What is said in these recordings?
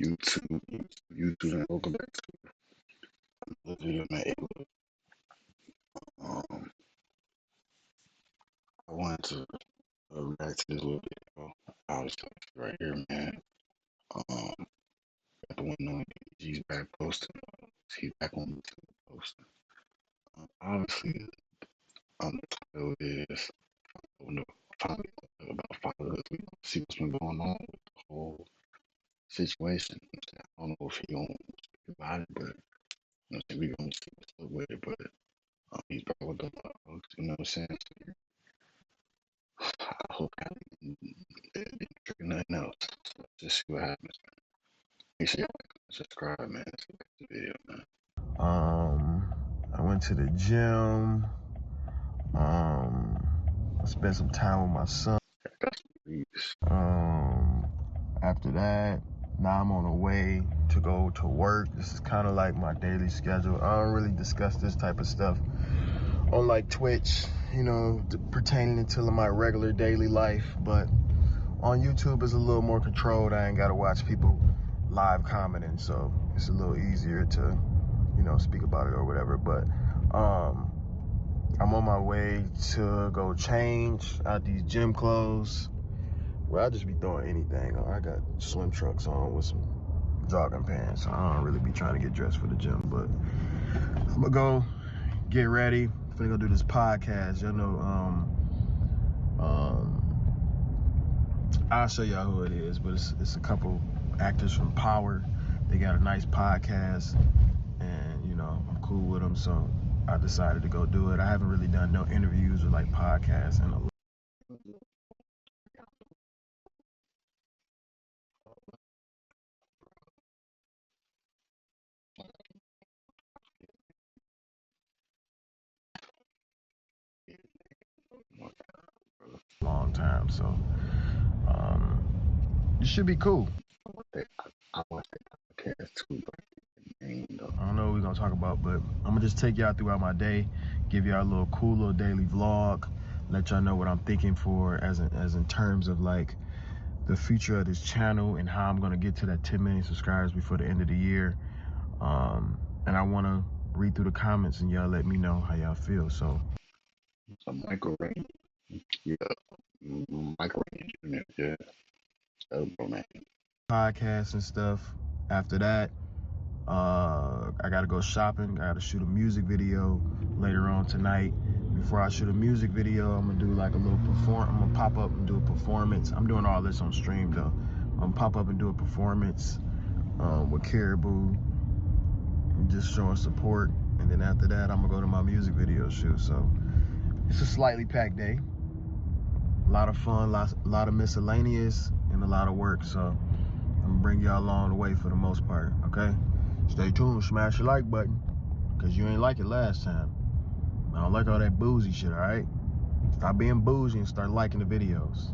YouTube, and welcome back to the video, man. Um, I wanted to react to this little video. Obviously, right here, man. Um, got the one knowing he's back posting. He's back on YouTube posting. Obviously, the title is finally about followers. We see what's been going on with the whole situation. I don't know if he gonna speak about it, but we gonna see what's up with it. But he's back with the vlogs. You know what I'm saying? So, I hope I didn't trigger nothing else. So just see what happens. Make sure y'all like and subscribe, man. Let's get back to the video, man. I went to the gym. I spent some time with my son. After that, now I'm on the way to go to work. This is kind of like my daily schedule. I don't really discuss this type of stuff on like Twitch, you know, pertaining to my regular daily life. But on YouTube, it's a little more controlled. I ain't got to watch people live commenting, so it's a little easier to, you know, speak about it or whatever. But I'm on my way to go change out these gym clothes. Well, I just be throwing anything on. I got swim trunks on with some jogging pants. So I don't really be trying to get dressed for the gym, but I'm gonna go get ready. I'm gonna go do this podcast. Y'all know, I'll show y'all who it is, but it's a couple actors from Power. They got a nice podcast, and you know, I'm cool with them, so I decided to go do it. I haven't really done no interviews or like podcasts in a long time, so it should be cool. I want that podcast too, I don't know what we're gonna talk about, but I'm gonna just take y'all throughout my day, give y'all a little cool little daily vlog, let y'all know what I'm thinking for as in terms of like the future of this channel and how I'm gonna get to that 10 million subscribers before the end of the year. And I wanna read through the comments and y'all let me know how y'all feel. So Michael Ray, yeah, Michael Ray Jr., yeah, man. Podcasts and stuff. After that, I gotta go shopping. I gotta shoot a music video later on tonight. Before I shoot a music video, I'm gonna do like a little I'm gonna pop up and do a performance. I'm doing all this on stream though. I'm gonna pop up and do a performance with Caribou, and just showing support. And then after that, I'm gonna go to my music video shoot. So it's a slightly packed day. A lot of fun, a lot of miscellaneous, and a lot of work. So I'm gonna bring y'all along the way for the most part. Okay. Stay tuned, smash the like button, because you ain't like it last time. I don't like all that boozy shit, all right? Stop being bougie and start liking the videos.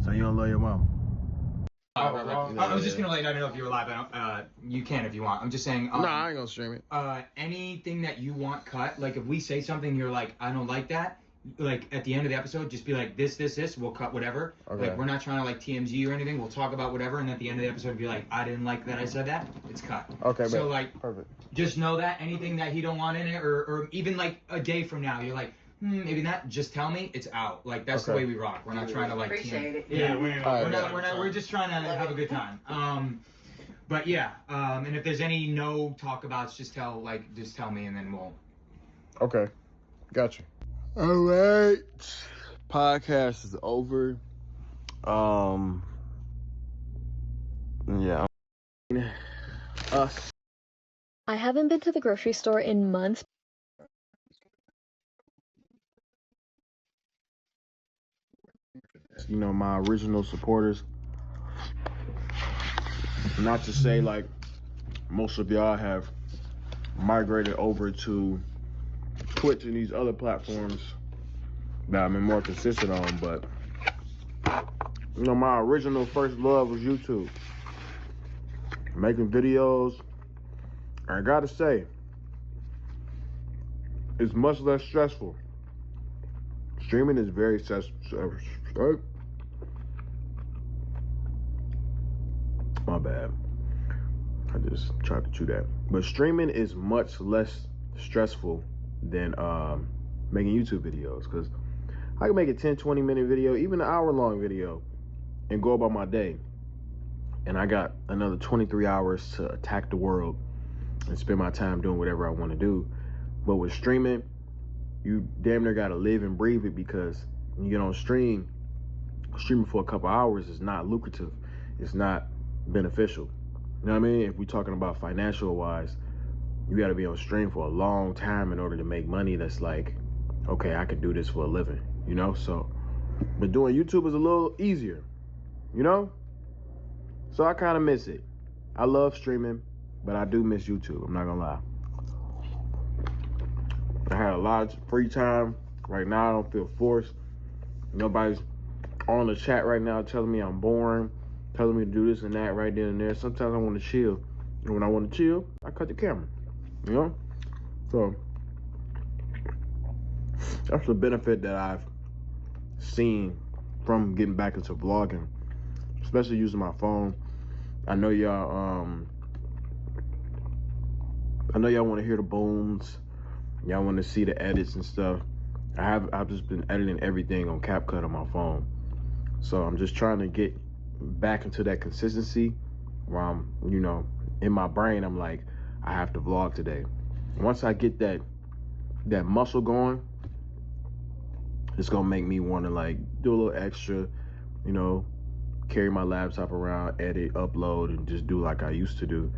So you don't love your mama? I was just gonna let you know if you're live. You can if you want. I'm just saying. No, I ain't gonna stream it. Anything that you want cut, like if we say something, you're like, I don't like that. Like at the end of the episode, just be like, this. We'll cut whatever. Okay. Like we're not trying to like TMZ or anything. We'll talk about whatever, and at the end of the episode, be like, I didn't like that I said that. It's cut. Okay. So like, perfect. Just know that anything that he don't want in it, or even like a day from now, you're like, maybe not. Just tell me it's out. Like that's the way we rock. We're not trying to like. Appreciate it. Yeah, We're not. We're just trying to have a good time. But yeah. And if there's any no talk abouts, just tell me, and then we'll. Okay. Gotcha. All right. Podcast is over. Yeah. I haven't been to the grocery store in months. You know, my original supporters. Not to say like most of y'all have migrated over to Twitch and these other platforms that I've been more consistent on, but you know, my original first love was YouTube. Making videos. I gotta say, it's much less stressful streaming is very my bad. I just tried to chew that. But streaming is much less stressful than making YouTube videos, because I can make a 10-20 minute video, even an hour-long video, and go about my day. And I got another 23 hours to attack the world and spend my time doing whatever I want to do. But with streaming, you damn near gotta live and breathe it, because when you get on streaming for a couple hours is not lucrative. It's not beneficial. You know what I mean? If we're talking about financial wise, you gotta be on stream for a long time in order to make money that's like, okay, I can do this for a living, you know? So, but doing YouTube is a little easier, you know? So I kind of miss it. I love streaming, but I do miss YouTube, I'm not gonna lie. I had a lot of free time. Right now, I don't feel forced. Nobody's on the chat right now telling me I'm boring, telling me to do this and that right then and there. Sometimes I want to chill. And when I want to chill, I cut the camera, you know? So that's the benefit that I've seen from getting back into vlogging, especially using my phone. I know y'all want to hear the booms. Y'all want to see the edits and stuff. I've just been editing everything on CapCut on my phone. So I'm just trying to get back into that consistency where I'm, you know, in my brain, I'm like, I have to vlog today. Once I get that muscle going, it's gonna make me want to like do a little extra, you know, carry my laptop around, edit, upload, and just do like I used to do.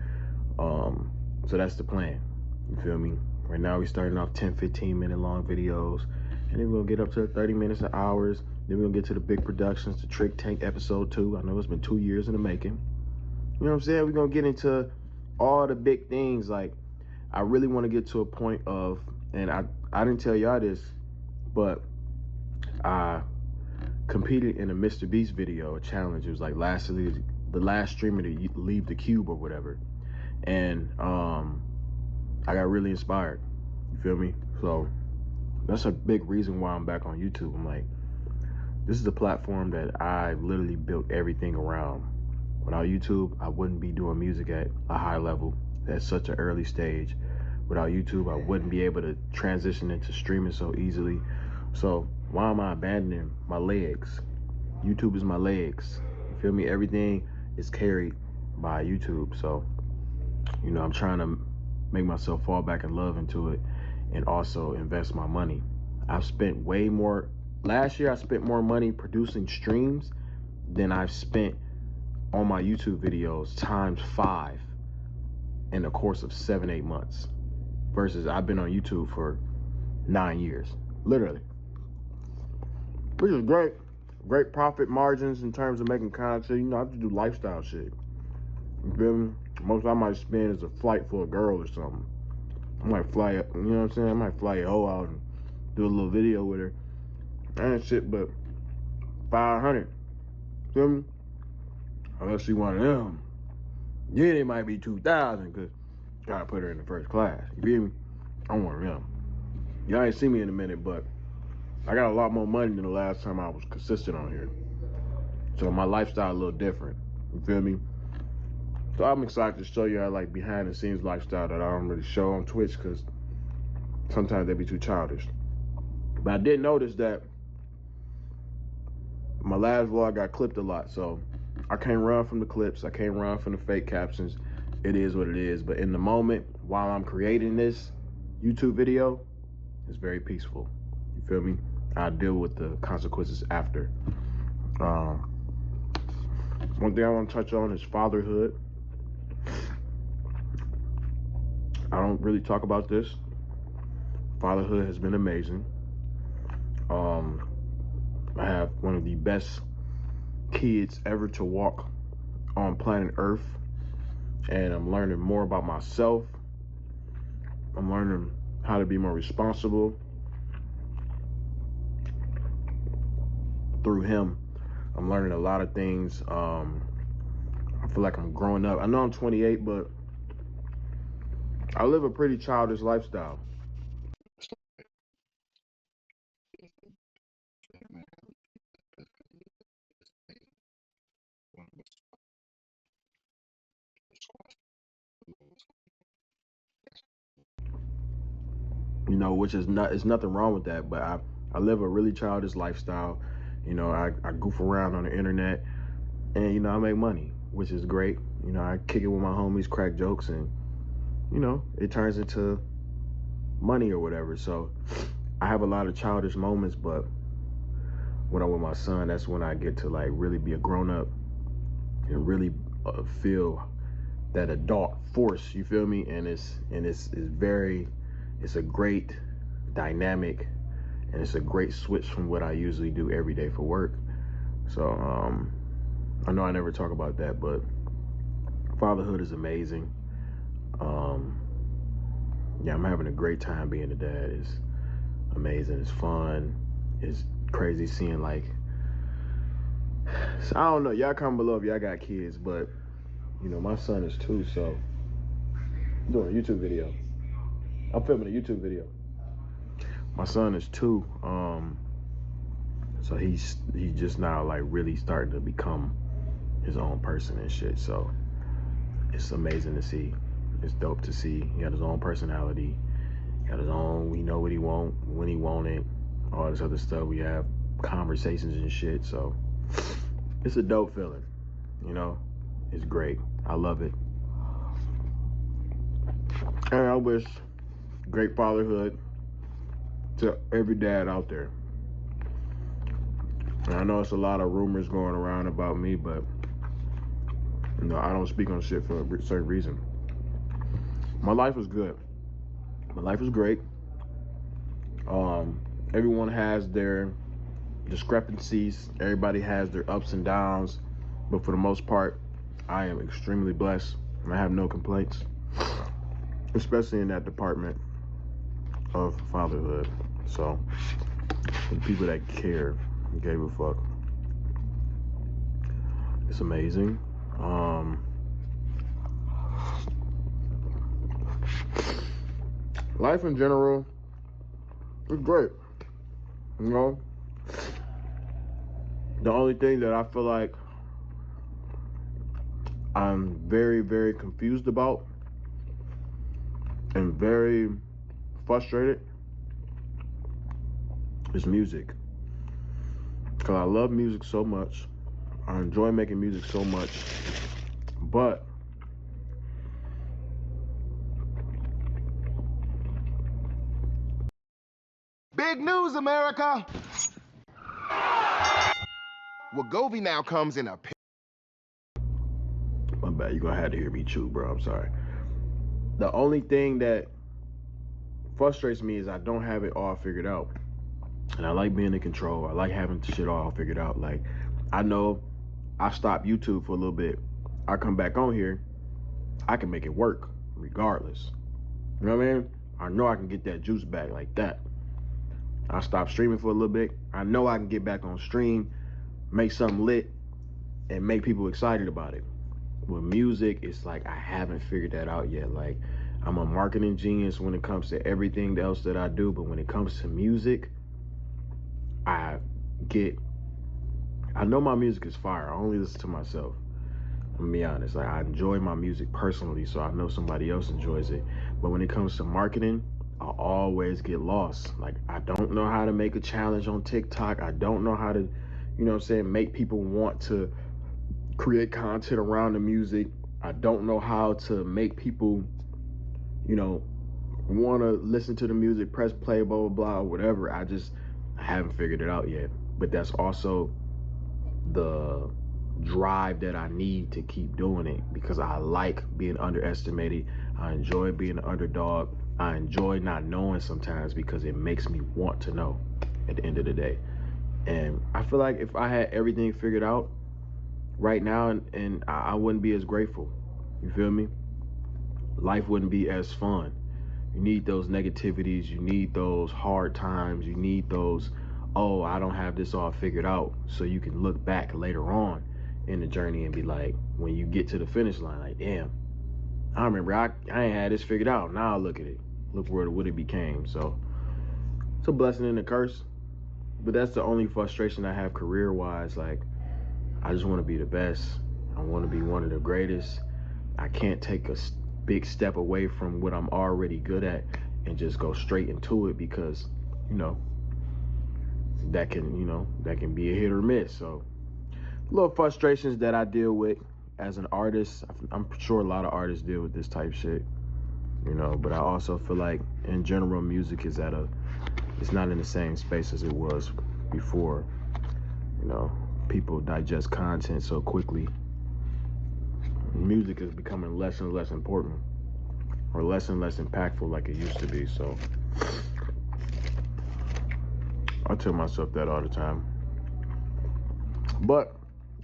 So that's the plan. You feel me? Right now we starting off 10-15 minute long videos, and then we're gonna get up to 30 minutes and hours. Then we're gonna get to the big productions, the Trick Tank episode 2. I know it's been 2 years in the making. You know what I'm saying? We're gonna get into all the big things. Like, I really want to get to a point of, and I didn't tell y'all this, but I competed in a Mr. Beast video, a challenge. It was like the last streamer to leave the cube or whatever. And I got really inspired. You feel me? So that's a big reason why I'm back on YouTube. I'm like, this is a platform that I literally built everything around. Without YouTube, I wouldn't be doing music at a high level at such an early stage. Without YouTube, I wouldn't be able to transition into streaming so easily. So why am I abandoning my legs? YouTube is my legs. You feel me? Everything is carried by YouTube. So, you know, I'm trying to make myself fall back in love into it and also invest my money. I've spent way more. Last year, I spent more money producing streams than I've spent on my YouTube videos ×5 in the course of 7-8 months. Versus I've been on YouTube for 9 years, literally. Which is great. Great profit margins in terms of making content. You know, I have to do lifestyle shit. You feel me? Most I might spend is a flight for a girl or something. I might fly up, you know what I'm saying? I might fly a hoe out and do a little video with her. That ain't shit but 500. Feel me? Unless she one of them. Yeah, it might be 2,000 because gotta put her in the first class. You feel me? I'm one of them. Y'all ain't see me in a minute, but I got a lot more money than the last time I was consistent on here. So my lifestyle a little different. You feel me? So I'm excited to show you how like behind the scenes lifestyle that I don't really show on Twitch because sometimes they be too childish. But I did notice that my last vlog got clipped a lot, so I can't run from the clips. I can't run from the fake captions. It is what it is. But in the moment, while I'm creating this YouTube video, it's very peaceful. You feel me? I deal with the consequences after. One thing I want to touch on is fatherhood. I don't really talk about this. Fatherhood has been amazing. I have one of the best kids ever to walk on planet Earth, and I'm learning more about myself. I'm learning how to be more responsible through him. I'm learning a lot of things. I feel like I'm growing up. I know I'm 28, but I live a pretty childish lifestyle. which is it's nothing wrong with that, but I live a really childish lifestyle. I goof around on the internet, and I make money, which is great. I kick it with my homies, crack jokes, and it turns into money or whatever. So I have a lot of childish moments, but when I'm with my son, that's when I get to like really be a grown-up and really feel that adult force, you feel me? And it's a great dynamic, and it's a great switch from what I usually do every day for work. So I know I never talk about that, but fatherhood is amazing. Yeah, I'm having a great time being a dad. It's amazing. It's fun. It's crazy seeing like, so I don't know, y'all comment below if y'all got kids, but my son is 2, so I'm doing a YouTube video. I'm filming a YouTube video. My son is 2, so he's just now like really starting to become his own person and shit. So it's amazing to see. It's dope to see. He got his own personality. Got his own. We know what he want, when he want it, all this other stuff. We have conversations and shit. So it's a dope feeling. It's great. I love it. And I wish great fatherhood to every dad out there. And I know it's a lot of rumors going around about me, but I don't speak on shit for a certain reason. My life is good. My life is great. Everyone has their discrepancies. Everybody has their ups and downs. But for the most part, I am extremely blessed. And I have no complaints, especially in that department of fatherhood. So, for the people that care and gave a fuck, it's amazing. Life in general is great. The only thing that I feel like I'm very, very confused about and very frustrated is music. Because I love music so much. I enjoy making music so much. But big news, America! Wegovy now comes in a... My bad, you're gonna have to hear me chew, bro. I'm sorry. The only thing that frustrates me is I don't have it all figured out. And I like being in control. I like having shit all figured out. Like, I know I stop YouTube for a little bit. I come back on here, I can make it work regardless. You know what I mean? I know I can get that juice back like that. I stop streaming for a little bit. I know I can get back on stream, make something lit, and make people excited about it. With music, it's like I haven't figured that out yet. Like, I'm a marketing genius when it comes to everything else that I do, but when it comes to music, I know my music is fire. I only listen to myself. I'm gonna be honest. Like, I enjoy my music personally, so I know somebody else enjoys it. But when it comes to marketing, I always get lost. Like, I don't know how to make a challenge on TikTok. I don't know how to, make people want to create content around the music. I don't know how to make people, want to listen to the music, press play, blah, blah, blah, whatever. I haven't figured it out yet. But that's also the drive that I need to keep doing it, because I like being underestimated. I enjoy being an underdog. I enjoy not knowing sometimes, because it makes me want to know at the end of the day. And I feel like if I had everything figured out right now, and I wouldn't be as grateful. You feel me? Life wouldn't be as fun. You need those negativities. You need those hard times. You need those, oh, I don't have this all figured out. So you can look back later on in the journey and be like, when you get to the finish line, like, damn, I remember I ain't had this figured out. Now look at it. Look what it became. So it's a blessing and a curse. But that's the only frustration I have career-wise. Like, I just want to be the best. I want to be one of the greatest. I can't take a big step away from what I'm already good at and just go straight into it, because that can be a hit or miss. So little frustrations that I deal with as an artist. I'm sure a lot of artists deal with this type shit, but I also feel like in general music is it's not in the same space as it was before. People digest content so quickly. Music is becoming less and less important, or less and less impactful like it used to be. So I tell myself that all the time. But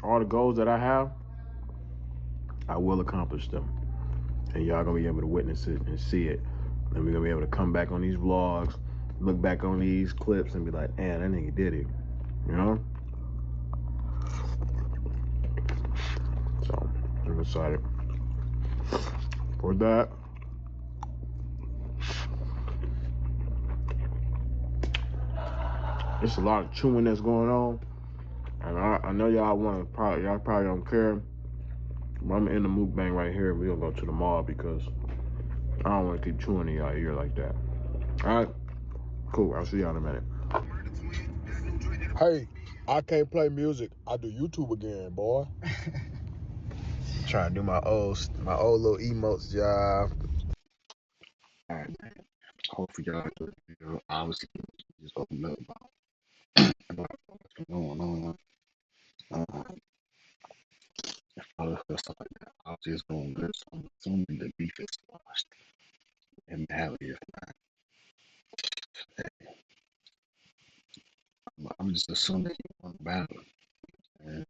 all the goals that I have, I will accomplish them. And y'all gonna be able to witness it and see it. And we're gonna be able to come back on these vlogs, look back on these clips and be like, man, that nigga did it. So I'm excited for that. There's a lot of chewing that's going on. And I know y'all probably don't care. But I'm in the mukbang right here. We're gonna go to the mall because I don't want to keep chewing in y'all ear like that. All right, cool. I'll see y'all in a minute. Hey, I can't play music. I do YouTube again, boy. Trying to do my old little emotes job. All right, man. Hopefully y'all enjoy the video. Obviously, just open up about what's going on. All this stuff like that. I was just going good. So I'm assuming the beef is lost. And now if not, I'm just assuming he won the battle. And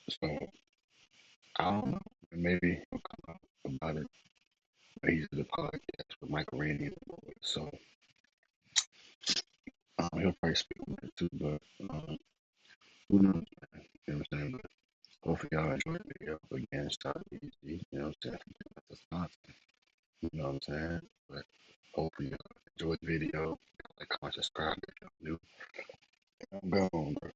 so I don't know. Maybe he'll come out about it. But he's at the podcast with Michael Randy and the boys. So he'll probably speak on it too. But who knows, man? You know what I'm saying? But hopefully y'all enjoy the video. Again, it's not easy. You know what I'm saying? That's a sponsor. You know what I'm saying? But hopefully y'all enjoy the video. Like, comment, subscribe if y'all new. I'm gone, bro.